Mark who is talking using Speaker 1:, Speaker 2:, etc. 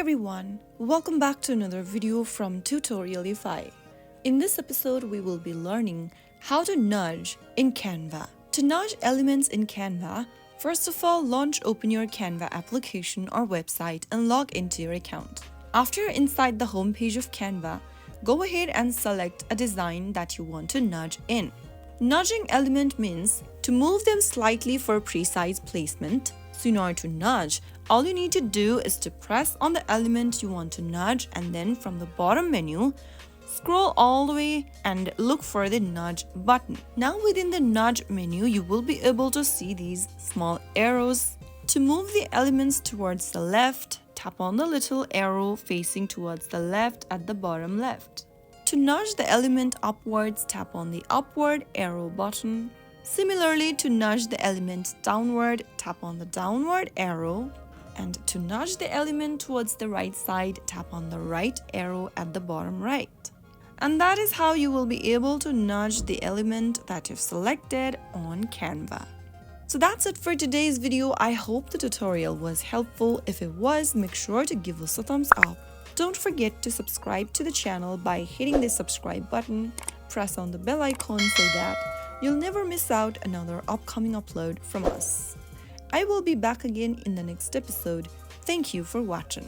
Speaker 1: everyone, welcome back to another video from Tutorialify. In this episode, we will be learning how to nudge in Canva. To nudge elements in Canva, first of all, open your Canva application or website and log into your account. After you're inside the home page of Canva, go ahead and select a design that you want to nudge in. Nudging element means to move them slightly for precise placement. So in order to nudge, all you need to do is to press on the element you want to nudge, and then from the bottom menu, scroll all the way and look for the nudge button. Now within the nudge menu, you will be able to see these small arrows. To move the elements towards the left, tap on the little arrow facing towards the left at the bottom left. To nudge the element upwards, tap on the upward arrow button. Similarly, to nudge the element downward, tap on the downward arrow. And to nudge the element towards the right side, tap on the right arrow at the bottom right. And that is how you will be able to nudge the element that you've selected on Canva. So that's it for today's video. I hope the tutorial was helpful. If it was, make sure to give us a thumbs up. Don't forget to subscribe to the channel by hitting the subscribe button. Press on the bell icon so that you'll never miss out another upcoming upload from us. I will be back again in the next episode. Thank you for watching.